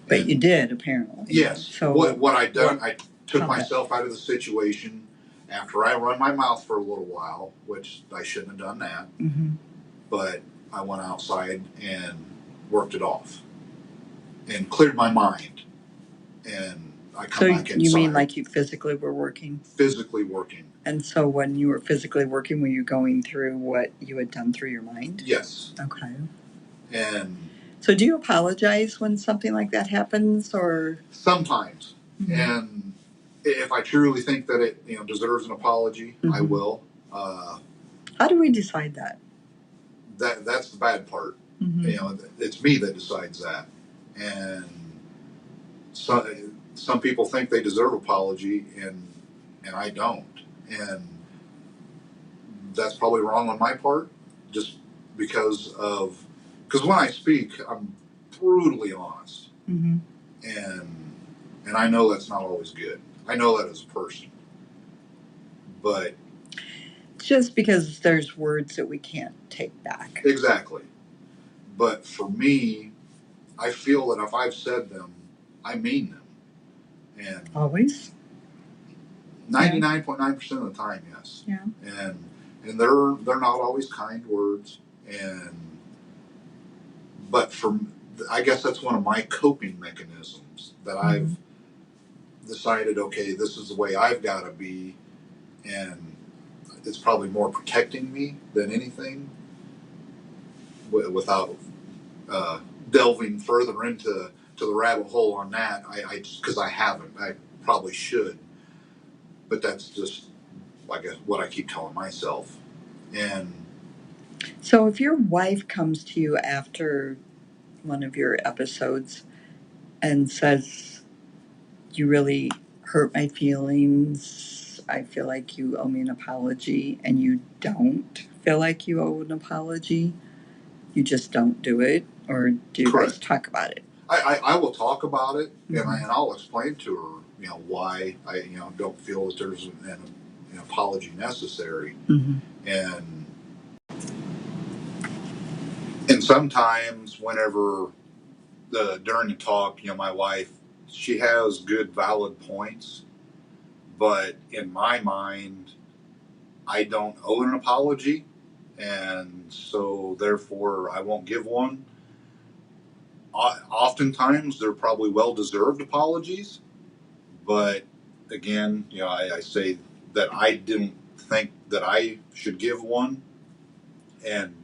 But you did, apparently. Yes. So what I done, I took myself out of the situation after I run my mouth for a little while, which I shouldn't have done that. But I went outside and worked it off and cleared my mind. And I come back inside. You mean like you physically were working? Physically working. And so when you were physically working, were you going through what you had done through your mind? Yes. Okay. And so do you apologize when something like that happens, or? Sometimes. And if I truly think that it deserves an apology, I will. How do we decide that? That's the bad part. It's me that decides that. And some people think they deserve apology, and I don't. And that's probably wrong on my part, just because when I speak, I'm brutally honest. And I know that's not always good. I know that as a person. But just because there's words that we can't take back. Exactly. But for me, I feel that if I've said them, I mean them. And always? 99.9% of the time, yes. Yeah. And they're not always kind words. But I guess that's one of my coping mechanisms that I've decided, okay, this is the way I've got to be. And it's probably more protecting me than anything without delving further into the rabbit hole on that. I just, because I haven't. I probably should. But that's just like what I keep telling myself. And so if your wife comes to you after one of your episodes and says, you really hurt my feelings, I feel like you owe me an apology, and you don't feel like you owe an apology, you just don't do it? Or do you guys talk about it? I will talk about it, and I'll explain to her, why I, don't feel that there's an apology necessary. And sometimes whenever during the talk, my wife, she has good valid points, but in my mind, I don't owe an apology, and so therefore I won't give one. Oftentimes they're probably well-deserved apologies, but again, I say that I didn't think that I should give one, and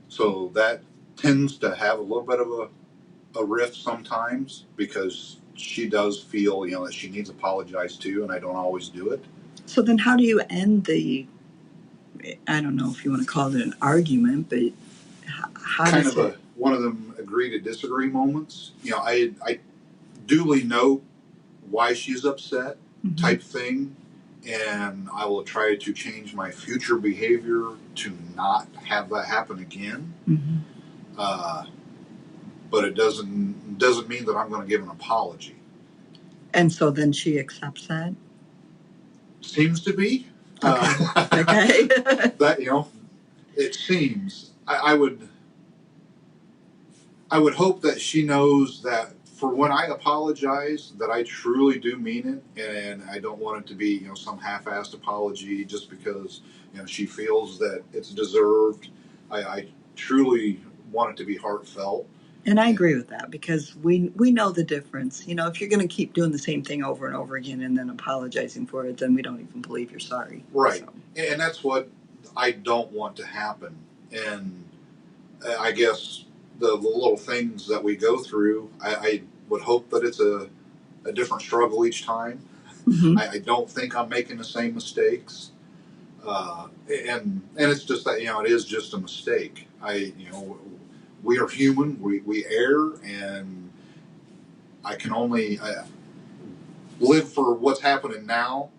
so that tends to have a little bit of a rift sometimes because she does feel, that she needs apologized to, and I don't always do it. So then how do you end I don't know if you want to call it an argument, but how kind does of one of them agree to disagree moments. I duly know why she's upset, type thing, and I will try to change my future behavior to not have that happen again. But it doesn't mean that I'm going to give an apology. And so then she accepts that? Seems to be. Okay. Okay. That it seems. I would hope that she knows that for when I apologize, that I truly do mean it, and I don't want it to be some half-assed apology just because she feels that it's deserved. I truly want it to be heartfelt. And I agree with that because we know the difference. If you're going to keep doing the same thing over and over again and then apologizing for it, then we don't even believe you're sorry. Right. So. And that's what I don't want to happen. And I guess the little things that we go through, I would hope that it's a different struggle each time. I don't think I'm making the same mistakes. And it's just that, it is just a mistake. We are human. We err, and I can only live for what's happening now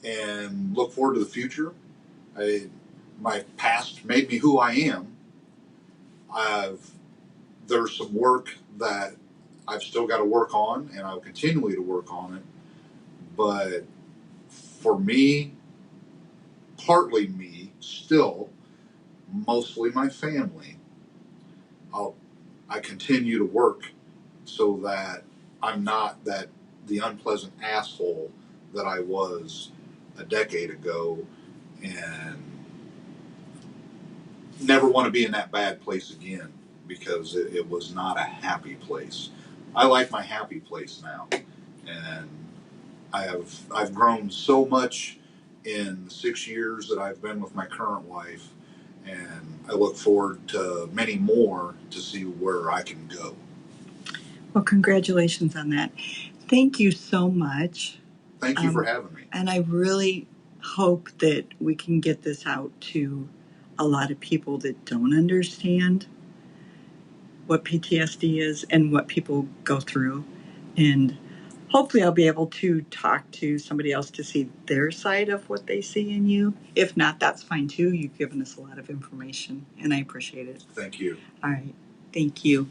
and look forward to the future. My past made me who I am. There's some work that I've still got to work on, and I'll continually to work on it. But for me, partly me, still, mostly my family, I continue to work so that I'm not the unpleasant asshole that I was a decade ago, and never want to be in that bad place again because it was not a happy place. I like my happy place now, and I've grown so much in the 6 years that I've been with my current wife, and I look forward to many more to see where I can go. Well, congratulations on that. Thank you so much. Thank you for having me. And I really hope that we can get this out to a lot of people that don't understand what PTSD is and what people go through. And hopefully I'll be able to talk to somebody else to see their side of what they see in you. If not, that's fine too. You've given us a lot of information, and I appreciate it. Thank you. All right. Thank you.